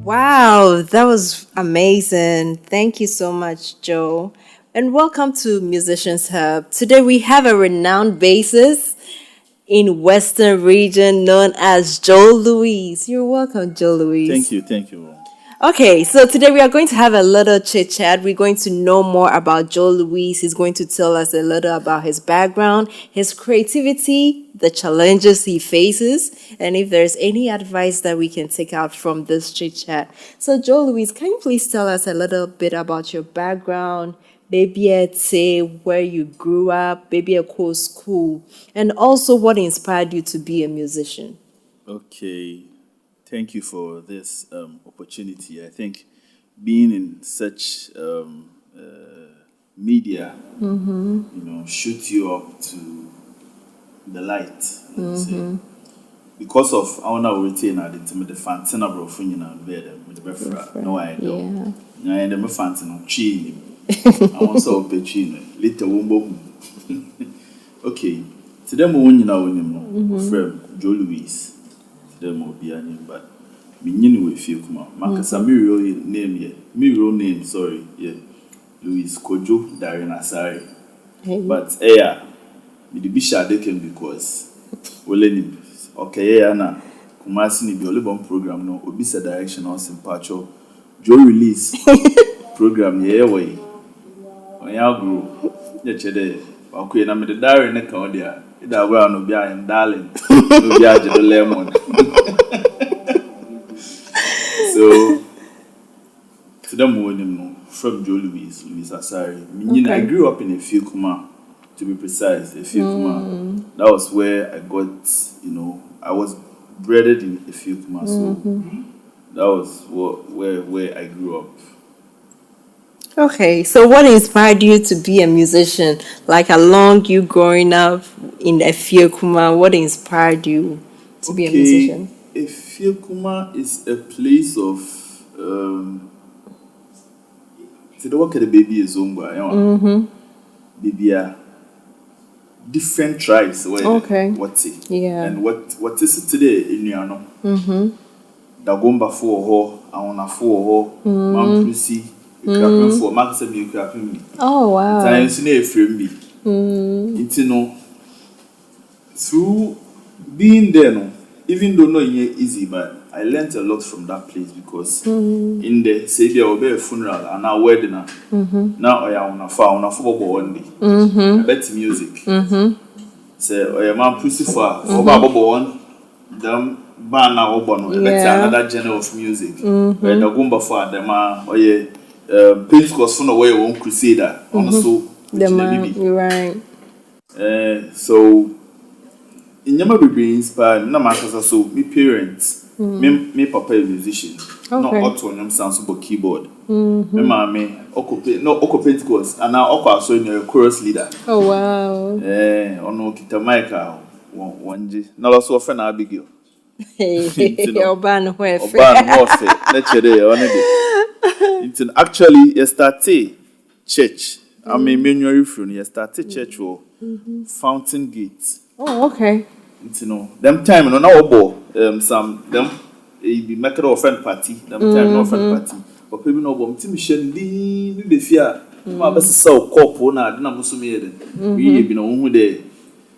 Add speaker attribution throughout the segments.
Speaker 1: Wow, that was amazing. Thank you so much, Joe. And welcome to Musicians Hub. Today we have a renowned bassist in Western region known as Joe Louise. You're welcome, Joe Louise.
Speaker 2: Thank you.
Speaker 1: Okay, so today we are going to have a little chit chat. We're going to know more about Joe Louise. He's going to tell us a little about his background, his creativity, the challenges he faces, and if there's any advice that we can take out from this chit chat. So, Joe Louise, can you please tell us a little bit about your background? Maybe I'd say where you grew up, maybe a cool school, and also what inspired you to be a musician.
Speaker 2: Okay, thank you for this opportunity. I think being in such media, shoots you up to the light. Say. Because of I want to retain the fantina brofuna bed with the befra. No, I don't. I am the fantina chin. I want so pechin little wombo. Okay, today mo won nyina wonim friend Joe Louise. Today mo be any but me nyini we fie kuma. Makasa me real name here. Me real name, sorry. Yeah. Louise Kojo Darren Asari. But me the bisha deken because okay na Kumasi ni bi olibon program no obi sa direction on Simpacho Joe release program ye way. Onya group ye chede akwe na me the diary ne ka odia ida gwa no bia am darling no bia je lemon. So to them no from Joe Louis Asari. I grew up in a few Kuma, to be precise, a few Kuma. That was where I got, I was bred in a few Kuma, so that was where I grew up.
Speaker 1: Okay, so what inspired you to be a musician? Like along you growing up in Efiokuma, what inspired you to be a musician?
Speaker 2: Efiokuma is a place of see the work of the baby is baby different tribes what's it?
Speaker 1: Yeah.
Speaker 2: And what is it today in Yano? Dagomba for her, Aona for her, Mamprusi. For Maxim, you can me.
Speaker 1: Oh, wow.
Speaker 2: Times in a frame me. Through being there, no, even though not easy, but I learned a lot from that place because in the say there will be a funeral and our wedding. Now I am on a football one day. I bet music. So I am a Pussifa, or one, them. Ban now another genre of music. Where the Gumba for them are Pentecost from the way one crusader also
Speaker 1: right.
Speaker 2: So in Yama be inspired, no matter so my parents, me papa a musician, not auto them sounds about keyboard. Me mommy Oko Pentecost and now Oko so in a chorus leader.
Speaker 1: Oh wow.
Speaker 2: Ono kita mic one day. Now also friend Abigail.
Speaker 1: Urban warfare.
Speaker 2: Actually, you started church. I mean, manually from you started church or Fountain Gates.
Speaker 1: Oh, okay.
Speaker 2: Them time no now some them be make a friend party. Them time no friend party. But people know about Tim Shendi, the fear. My best so couple na didn't have so many. We been on there.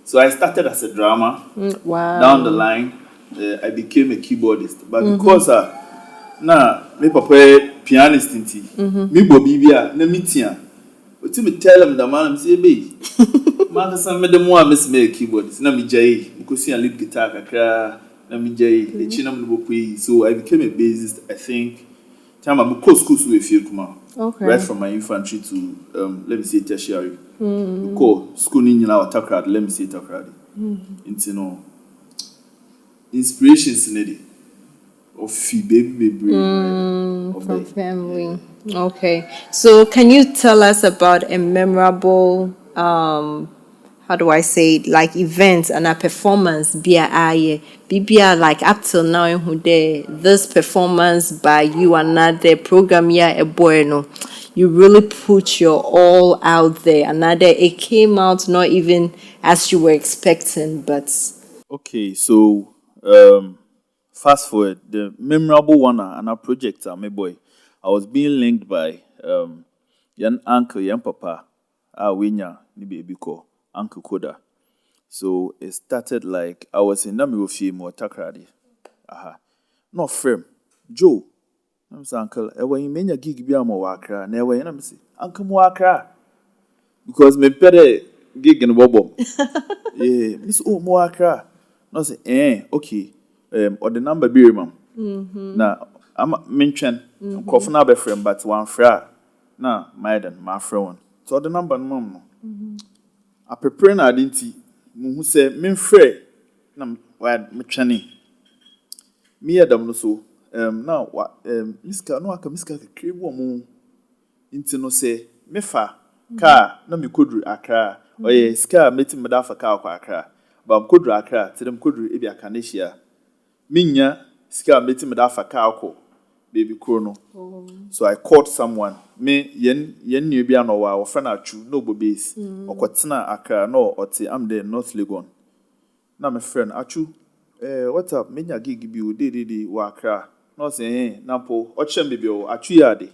Speaker 2: So I started as a drama.
Speaker 1: Wow.
Speaker 2: Down the line. I became a keyboardist, but because me papa pianist me bobibia na mitia. Oti me tell him the man say be. Man say me the more miss me keyboardist na me jay because I lead guitar kakra na me jay the chinam no bokui. So I became a bassist. I think time I go school to Efiokuma.
Speaker 1: Okay.
Speaker 2: Right from my infantry to let me say tertiary. Go school ni nyina Takrady, let me say Takrady. Inspirations in it of baby
Speaker 1: from family. Okay, so can you tell us about a memorable how do I say it, like event and a performance BIA like up till now who there this performance by you another program a boy no you really put your all out there another it came out not even as you were expecting but
Speaker 2: okay so fast forward, the memorable one and our project, my boy, I was being linked by yan uncle, yan papa, winya ni baby ko Uncle Koda. So it started like I was in Namirofi or Takrady. No frame. Joe. I'm saying uncle, when you mean your gig be a more wakra, never I'm saying Uncle Mwakra. Because me pere gig in Bobo. Yeah, Miss O Mwakra. No say, okay. Or the number be ma'am. Now I'm mention coffee na be friend, but one friend. Now my friend one. So the number ma'am no. I prepare na identity. Who say me friend. Na me training. Me adam no so. Now what miska no aka miska kekre wo mo. Inti no say me fa car na me kodru Accra. Oye ska meti me da fa car kwa Accra. Ba kodru Accra, tidem kodru ebi Akanesia. Minya ska meti me da fa car ko baby krono. So I called someone. Me yen new bia no wa friend achu no bo base. Okotena Accra no oti am there North Legon. Na my friend achu what's up? Minya gig bi o de wa Accra. No say na po ochem bibi o achu yade.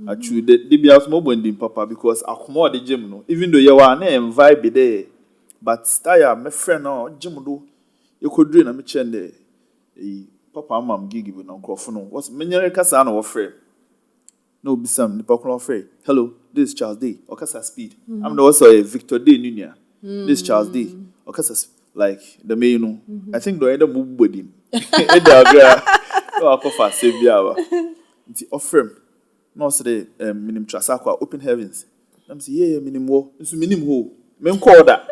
Speaker 2: Achu de bia so mo bonding papa because akomo de gym no even though you wa na vibe there but style my friend no gym do you could do na me chende papa mam gig bi no nkrofo no was menyere kasa na wo frɛ no be some the popular frɛ hello this is Charles Day okasa speed I'm the also Victor Day Nunia this is Charles Day okasa like the main no I think the end of body e da gra no akofa se bia ba nti ofrem no say minim trasa kwa open heavens I'm say yeah minim wo nso minim ho men call that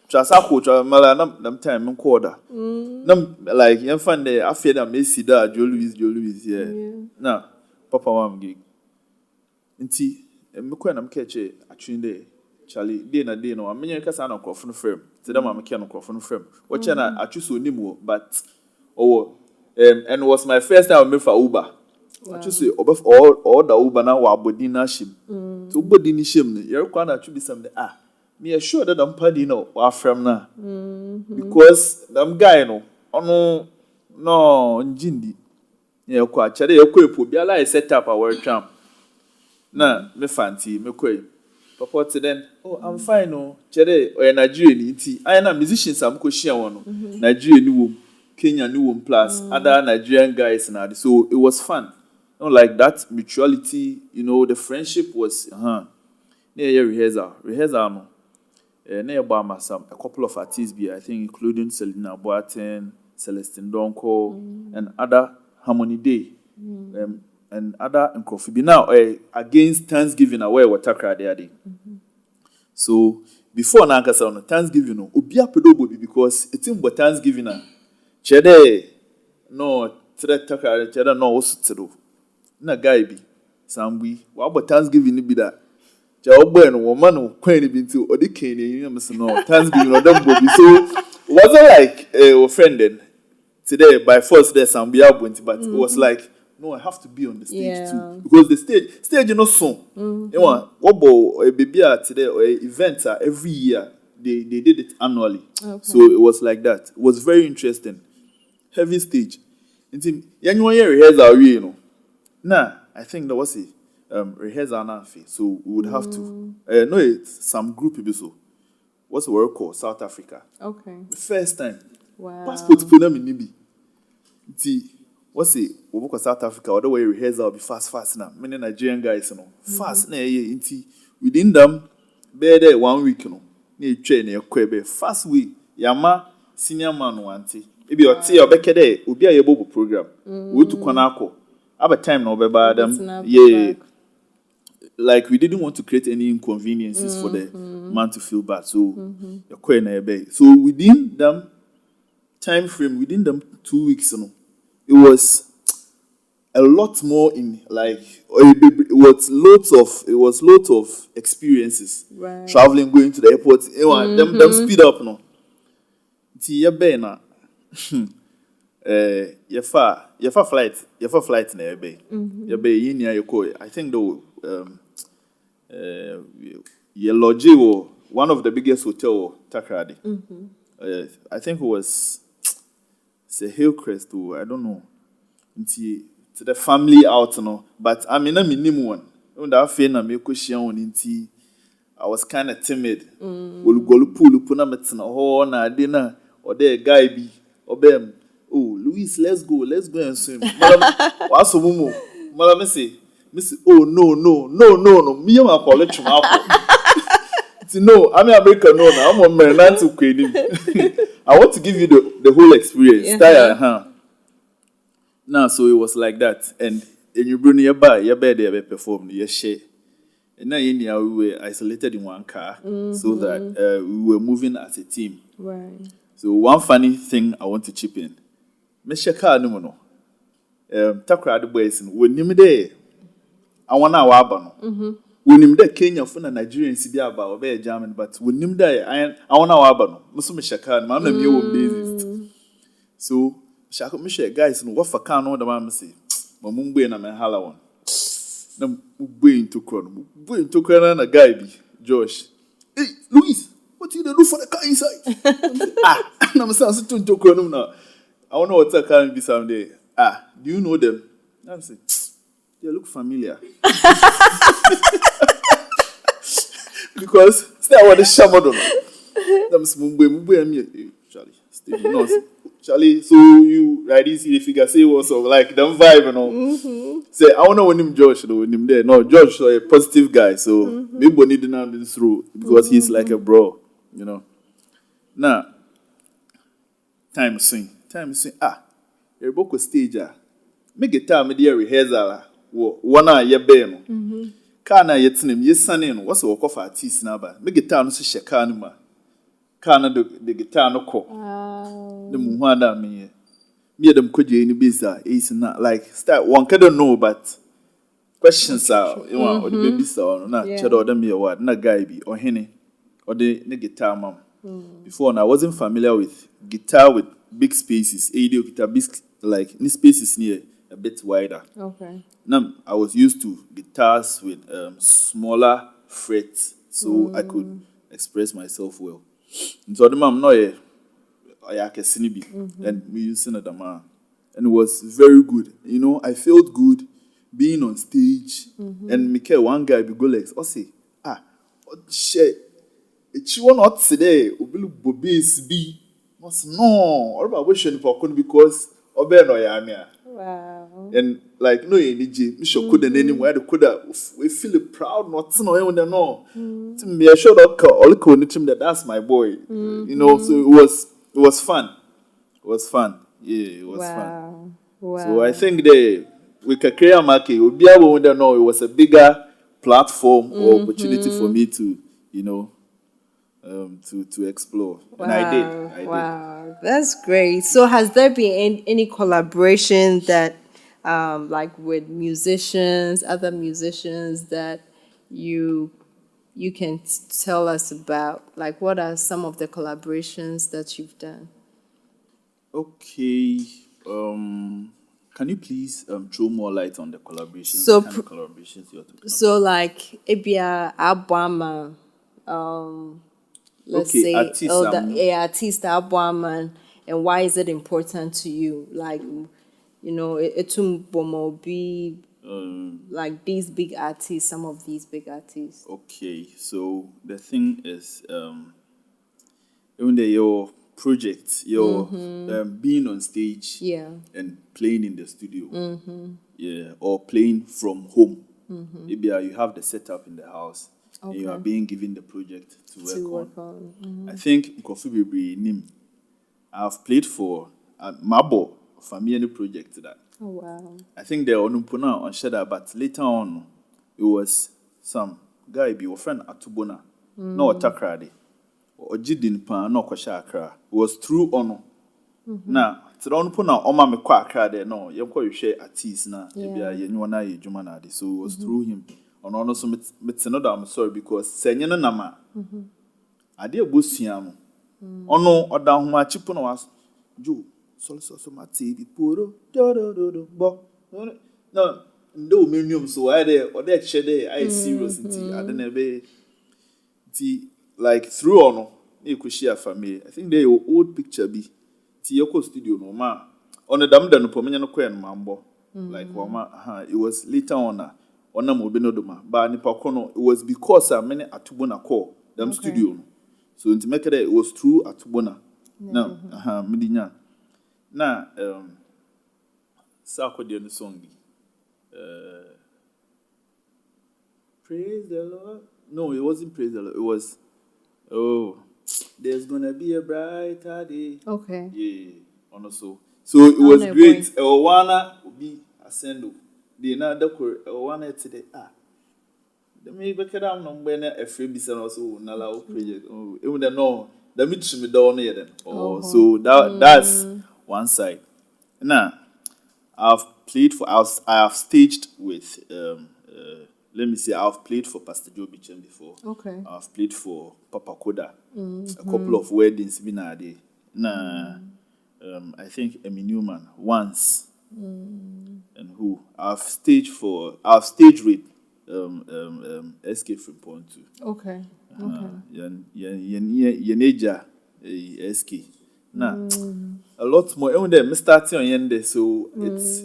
Speaker 2: trasa ko tra mala nam time men call that nam like yan fan the afia da Messi da Joe Louis yeah na papa wam gig nti me kwa nam keche atwin de Charlie day na day no amenya kasa na krofo no frame te da ma me ke no krofo no frame wo che na atwiso onim but and it was my first time me for Uber. Wow. I just say all the Uber now wa body na shim. So body ni shim ne. You kwa na be something me sure that I'm party no wa from na. Because them guy no no njindi. Yeah kwa chere ye kwa epo bia la set up our tram. Na me fanti me kwa. Papa to then I'm fine no. Chere o Nigeria ni nti. I na musicians am ko share won no. Nigeria ni wo Kenya knew one plus other Nigerian guys and so it was fun. You know, like that mutuality, you know, the friendship was near rehearsal no. Near Bama a couple of artists be I think including Selena Boateng, Celestine Donko and other Harmony Day and other Nkrofi now against Thanksgiving away water there. So before Nankasa on Thanksgiving no Obia Pedobo because it's in Thanksgiving Chede no threat taka chede no osutiro na guy bi sambi wa bo Thanksgiving ni bi da che ogbo no woman no kwan ni bi nti odi kan ni am so no Thanksgiving no dem go bi so it wasn't like a friend then today by force there sambi abunti but it was like no I have to be on the stage too because the stage you know song you want obo a baby today or event every year they did it annually so it was like that it was very interesting. Heavy stage. Inti yanyo ye rehearsal we no. Na I think there was a rehearsal na fe. So we would have to no it's some group people so. What's the word called South Africa.
Speaker 1: Okay.
Speaker 2: The first time.
Speaker 1: Wow.
Speaker 2: Passport put them in nibi. Inti what's it we go South Africa or the way rehearsal be fast na. Many Nigerian guys no. Fast na ye inti within them be there 1 week no. Na twa na ekwe fast way. Yama senior man wanti. Maybe you see your bekede, will be a bobo program. We to Konako. Have a time no be them. Yeah. Like we didn't want to create any inconveniences for the man to feel bad. So you're quite na so within them time frame, within them 2 weeks, you know, it was a lot more in like it was lots of experiences.
Speaker 1: Right.
Speaker 2: Traveling, going to the airport, them speed up no. Ti na your flight na ebe yinia yeko I think though your lodge one of the biggest hotel Takrady I think it was it's a Hillcrest I don't know nti to the family out no but I mean a minimum one when that fe na me kwehia won nti I was kind of timid golu pool na metna ho na ade na or there guy be obem Louis let's go and swim what's so mumu mala me say oh no me am call it chuma no I'm American no na I'm American to kwedi I want to give you the whole experience now so it was like that and you bring your bed there perform your share and now we were isolated in one car so that we were moving as a team
Speaker 1: right.
Speaker 2: So one funny thing I want to chip in. Mr. Car no. Takrady boys when nim there. I wanna waba no. When nim there Kenya for na Nigerian si aba obe German but when nim there I wanna waba no. Muso Mr. Car man na me wo basis. So Shako Mr. guys no what for car no the man say. Mamumbu na me hala one. Na mbu into kro na guy bi Josh. Hey Louis what you do for the car inside? I'm saying to Kronum now. I don't know what's a car be someday. Do you know them? I'm saying they look familiar. Because stay what the shaman. Them Mumbu and me, Charlie. Stay no. Charlie, so you right this if you can say what's of like them vibe, you know. Say I wanna win him George though, win him there. No, George is a positive guy, so maybe need to this through because he's like a bro, you know. Now, time swing. You're book stage make a time media rehearsal one eye ye no. Kana yet name yes son what's a walk of artist number. Make a town so shakanuma. Kana the guitar no co. The muhada me. Me them could you any business is not like start one can don't know but questions are you want or the babies or not cheddar them me what na guy be or henny or the guitar mom. Before and I wasn't familiar with guitar with big spaces. AD guitar big like any spaces near a bit wider.
Speaker 1: Okay.
Speaker 2: Now I was used to guitars with smaller frets, so I could express myself well. And so the mom no I can sing and we using it and it was very good. You know, I felt good being on stage and me care one guy be go like, oh say shit. It's one not today. Obilu bobis be must no. All about wishing for couldn't because obe no ya.
Speaker 1: Wow.
Speaker 2: And like no energy, me sure couldn't anywhere the coulda we feel proud not to know when they know. To me, I showed up all the that's my boy. You know, so it was fun. It was fun. Yeah, it was fun.
Speaker 1: Wow.
Speaker 2: So I think we can create a market. We'll be able to know it was a bigger platform or opportunity for me to, you know, to explore.
Speaker 1: Wow.
Speaker 2: And I did.
Speaker 1: Wow, that's great. So has there been any collaboration that like with musicians, other musicians that you can tell us about? Like what are some of the collaborations that you've done?
Speaker 2: Okay. Can you please throw more light on the collaborations?
Speaker 1: So
Speaker 2: the kind of collaborations you're talking about?
Speaker 1: So like Ebia Abwama, let's say artist Abwama, and why is it important to you? Like, you know, etum bomo be like these big artists, some of these big artists.
Speaker 2: Okay, so the thing is, even your project, your being on stage, and playing in the studio, or playing from home. Maybe you have the setup in the house, and you are being given the project to work on. I think Kofi Bibri Nim, I've played for Mabo for me any project that.
Speaker 1: Oh wow!
Speaker 2: I think they are on Shada, but later on, it was some guy be your friend Atubona, no Takrade. Ojidin pan no kwasha akra was through ono na tron po na oma me kwa akra de no ye kwa hwe artist na e bia ye nwa na ye dwuma na de so it was through him ono so metino da I'm sorry because senye no nama ade abosua mo ono oda homa chipo na was jo so mate bi poro do bo no ndo menium so I de oda che de I serious nti ade na be ti like through on you could share family. I think they your old picture be Tiyoko studio no ma on the dam dan po menya no kwen mambo like wama it was later on mo be no doma ba nipa kono it was because many atubona call them studio no so nti make it was through atubona now medinya na sa ko de no song bi praise the Lord. No, it wasn't praise the Lord. It was there's gonna be a brighter day.
Speaker 1: Okay.
Speaker 2: Yeah, also. So it was great. Ewana will be ascendo. The another Ewana today. The me back down on when a free business also Nala project. Oh, even the no, the meet me down here then. So that's one side. Now I have staged with let me say I've played for Pastor Joe Bicham before.
Speaker 1: Okay.
Speaker 2: I've played for Papa Koda. A couple of weddings been a day. I think Emmy Newman once. And who I've staged with Escape from Point 2.
Speaker 1: Okay.
Speaker 2: Yeneja SK. Now a lot more. Even there, me starting on Yende, so it's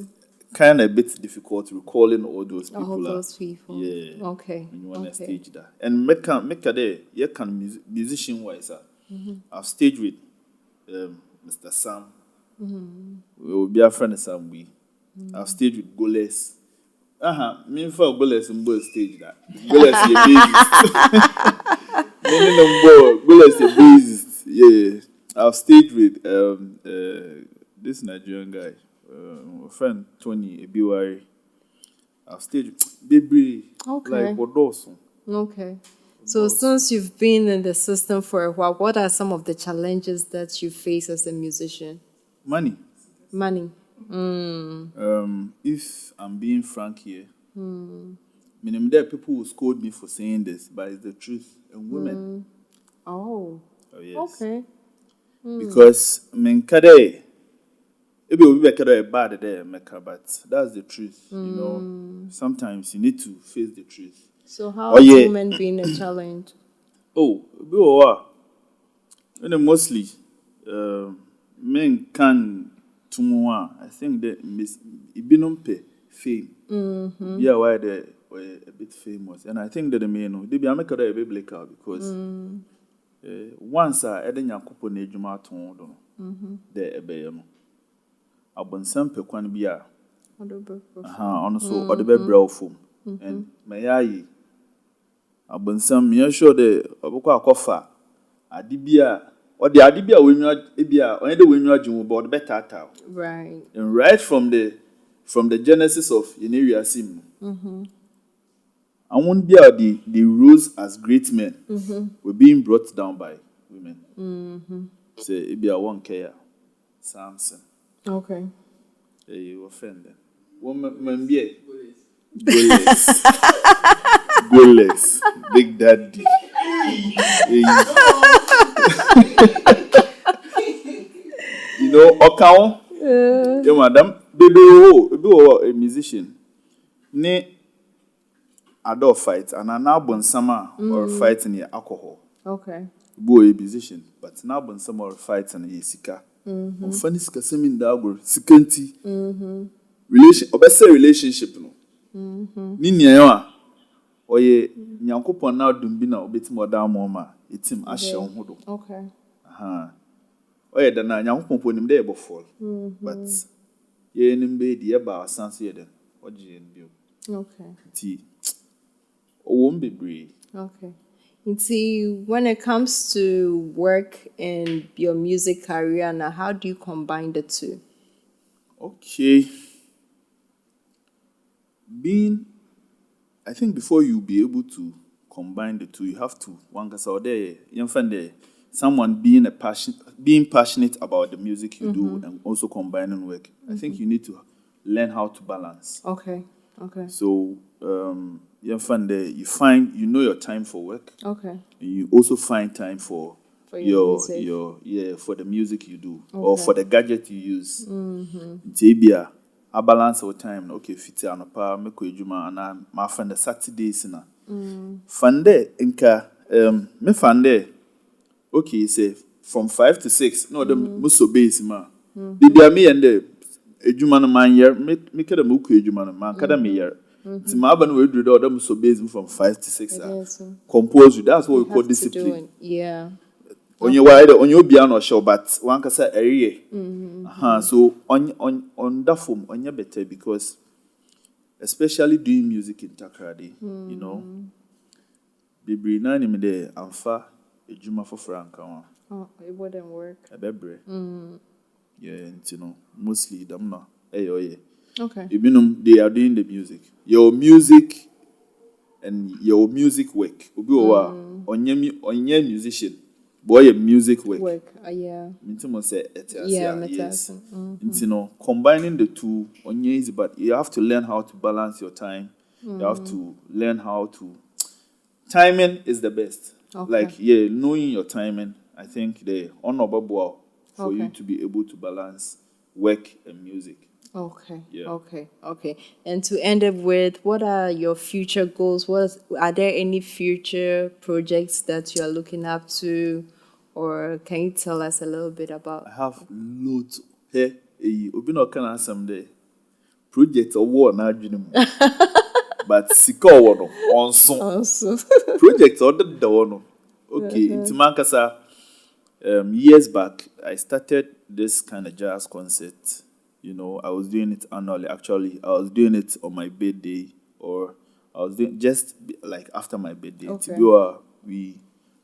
Speaker 2: kind of a bit difficult recalling all those people.
Speaker 1: All those people.
Speaker 2: Yeah.
Speaker 1: Okay.
Speaker 2: When you want to stage that. And make a day, you can musician wise. I've staged with Mr. Sam We will be a friend somewhere. I've stayed with Goles. Me for Goles and Boy stage that. Goles is Goles is bassist. Yeah. I've stayed with this Nigerian guy, friend Tony Ebiwari. I've stayed with Baby like Odoso.
Speaker 1: Okay. So since you've been in the system for a while, what are some of the challenges that you face as a musician?
Speaker 2: Money. If I'm being frank here, meaning there people will scold me for saying this, but it's the truth. And women.
Speaker 1: Oh
Speaker 2: yes.
Speaker 1: Okay.
Speaker 2: Because menkade, it will be a bad day, but that's the truth. You know, sometimes you need to face the truth.
Speaker 1: So how has women been a challenge?
Speaker 2: Mostly, men can tomorrow. I think that it be no pay fame. Yeah, why they were a bit famous, and I think that the men they be make a bit black out because once I had a couple na ejuma ton do no, there ebe no. Abonsam pe kwan bi a. Ono so odebe brow form, and mayayi. Abonsam me sure the obokwa akofa adibia or the adibia when you ebia only the when you adwum about better.
Speaker 1: Right.
Speaker 2: And right from the genesis of Yeneria Sim. I won't be the rules as great men were being brought down by women. Say ebia one care Samson.
Speaker 1: Okay.
Speaker 2: You offended. Woman be Goles, Big Daddy. You know, Okao? Yeah, madam. Baby, a musician. Ne, I don't fight, and I now born summer or fighting the alcohol.
Speaker 1: Okay.
Speaker 2: Boy, a musician, but now born summer or fighting a sika. Funny skasemin dagor, sikanti. Relationship, no. Ninya. Oye nyankopon na adum bi na obetim oda amoma etim ahye ho.
Speaker 1: Okay.
Speaker 2: Oye da na nyankopon ponim dey ebo fall. But ye nim be di e ba asanse ye den. Oje en bio.
Speaker 1: Okay.
Speaker 2: Ti owom bebre.
Speaker 1: Okay. See, when it comes to work and your music career now, how do you combine the two?
Speaker 2: Okay. I think before you be able to combine the two, you have to someone being passionate about the music you do and also combining work. I think you need to learn how to balance.
Speaker 1: Okay.
Speaker 2: So you know your time for work.
Speaker 1: Okay.
Speaker 2: And you also find time for the music you do or for the gadget you use. I balance our time. Okay, fit anopa make ejuma and my friend the Saturdays na. Fande inka me fande. Okay, say from 5 to 6. No, the muso base ma. Bibia me and the ejuma na man year make the muku ejuma na man kada me year. Ti ma ba no we do the muso base from 5 to 6. Compose. That's what we call discipline.
Speaker 1: Yeah.
Speaker 2: On your piano show, but one can say area. So on that form, on your better because especially doing music in Takrady, you know, Bibri nani me de amfa ejuma for Frank.
Speaker 1: Oh, it wouldn't work.
Speaker 2: A bebre. Yeah, you know, mostly them no. Okay. You know, they are doing the music. Your music and your music work. Obi on your musician. Boy, music work.
Speaker 1: Yeah.
Speaker 2: Yes. You know, combining the two on easy, but you have to learn how to balance your time. You have to learn how to. Timing is the best. Like knowing your timing. I think the honorable for you to be able to balance work and music.
Speaker 1: Okay. And to end up with, what are your future goals? Are there any future projects that you are looking up to, or can you tell us a little bit about?
Speaker 2: I have loads. Hey, obi no can someday. Project award na adwene mu. But sika award no onso. Project order the one. Okay, intimankasa Years back, I started this kind of jazz concert. I was doing it annually. Actually, I was doing it on my birthday, or I was doing just like after my birthday.
Speaker 1: Okay.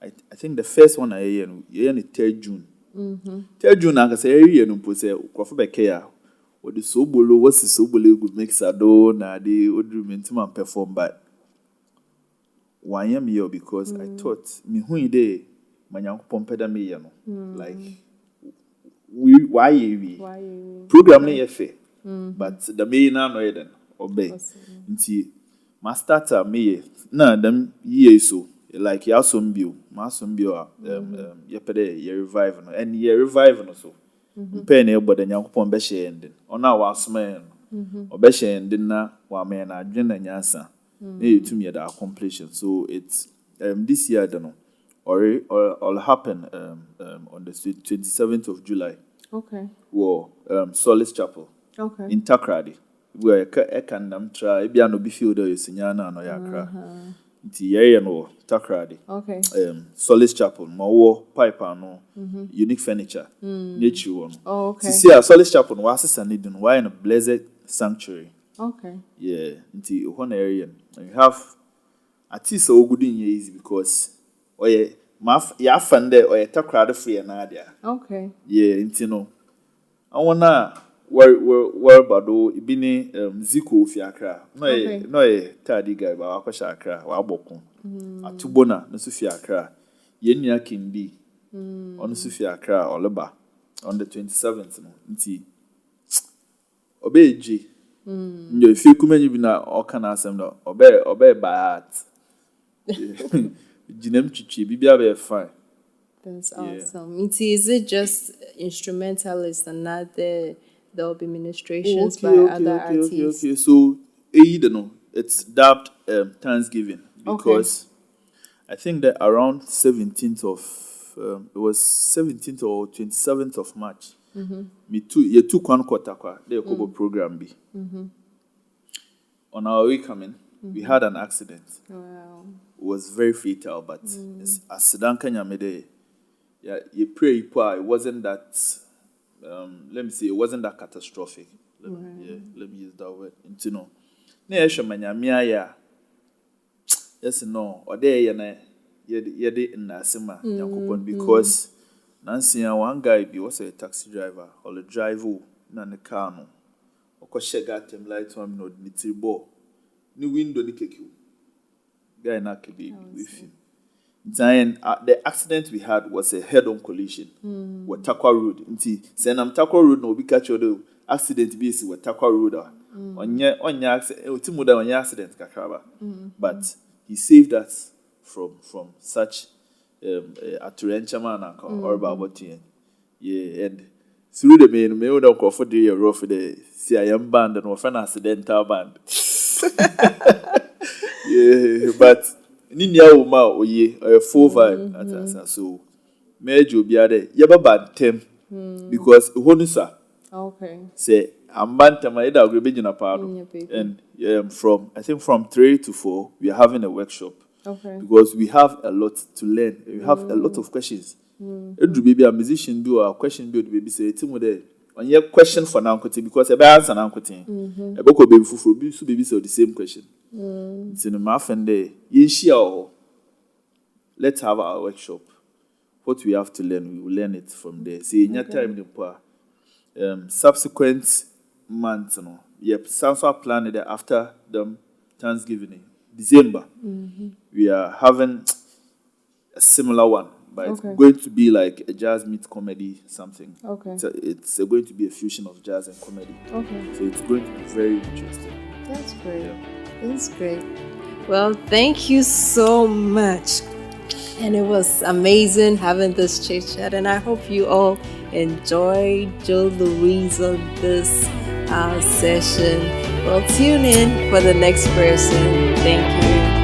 Speaker 2: I think the first one I hear in 3rd June. 3rd June, I say every year no pose Kwafubeke what the sobolo, what's the sobolo good mix a do na the would remain to perform, but why am here because I thought me who day my young pompeda me like why program na yefe but the main na no eden obey nti my starter me na them year so like ya sombio ma sombio yepede ye revive no and ye revive no so pen e boda nyankopon be share endin ona wa asoma no obe share endin na wa me na adwen na nyansa na yetum ye da completion. So it's this year don't know or happen on the 27th of July.
Speaker 1: Okay.
Speaker 2: War Solace Chapel.
Speaker 1: Okay.
Speaker 2: In Takrady. Where I can try be an obi field or sinyana no yakra. Nti yeye no Takrady.
Speaker 1: Okay.
Speaker 2: Solace Chapel, more pipe no unique furniture. Nature one.
Speaker 1: Oh, okay.
Speaker 2: See a Solace Chapel no asesa need no why in a blessed sanctuary.
Speaker 1: Okay.
Speaker 2: Yeah, nti one area. And you have at least so good in easy because ya fande or Takrady free na dia.
Speaker 1: Okay.
Speaker 2: Yeah, nti I wanna where bado ibini Zico fiakra. No tadi guy ba akosha akra wa abokun. Atubona no su fiakra. Yenya kindi. On su fiakra oleba on the 27th no. Nti obeji. Nyo fi kumenyi bi na okana asem no obe by heart. Jinem chichi bibia be fine.
Speaker 1: That's awesome. Is it just instrumentalist and not there'll be ministrations by other artists?
Speaker 2: Okay. So, it's dubbed Thanksgiving because I think that around 17th of it was 17th or 27th of March. Me too. You took 1 quarter the Kobo program be. On our way coming, we had an accident.
Speaker 1: Wow.
Speaker 2: It was very fatal, but as Sedan Kenya made you pray, it wasn't that. Let me say, it wasn't that catastrophic. Let me use that word. You know, yes, no, or there, you did in Nasima, because Nancy and one guy was a taxi driver or a driver, nan the car, no, or Koshe got him light on no Nitribo. New window, Nikiku. Guy not could be with him. Then the accident we had was a head-on collision with Takwa Road. Nti senam Takwa Road no be catch the accident be with Takwa Road. On your accident kakraba. But he saved us from such a torrential man or about yeah, and through the main me don't call for the rough the CIM band and of an accidental band. Yeah, but Ninya Uma oye a full vibe at us. So major be there. Yaba bad tem because Honusa.
Speaker 1: Okay.
Speaker 2: Say I'm bantam I da agree in a part and from I think from 3 to 4 we are having a workshop.
Speaker 1: Okay.
Speaker 2: Because we have a lot to learn. We have a lot of questions. It be a musician do a question build baby say Timo there. On your question for now because a answer now a book of baby for baby so the same question. It's in a muffin day. Let's have our workshop. What we have to learn, we will learn it from there. See, in your time, subsequent months, sounds our plan after the Thanksgiving, December. We are having a similar one, but it's going to be like a jazz meets comedy something.
Speaker 1: Okay.
Speaker 2: It's going to be a fusion of jazz and comedy. Okay. So it's going to be very interesting.
Speaker 1: That's great. Yeah. That's great. Well, thank you so much. And it was amazing having this chit chat. And I hope you all enjoyed Joe Louise on this session. Well, tune in for the next person. Thank you.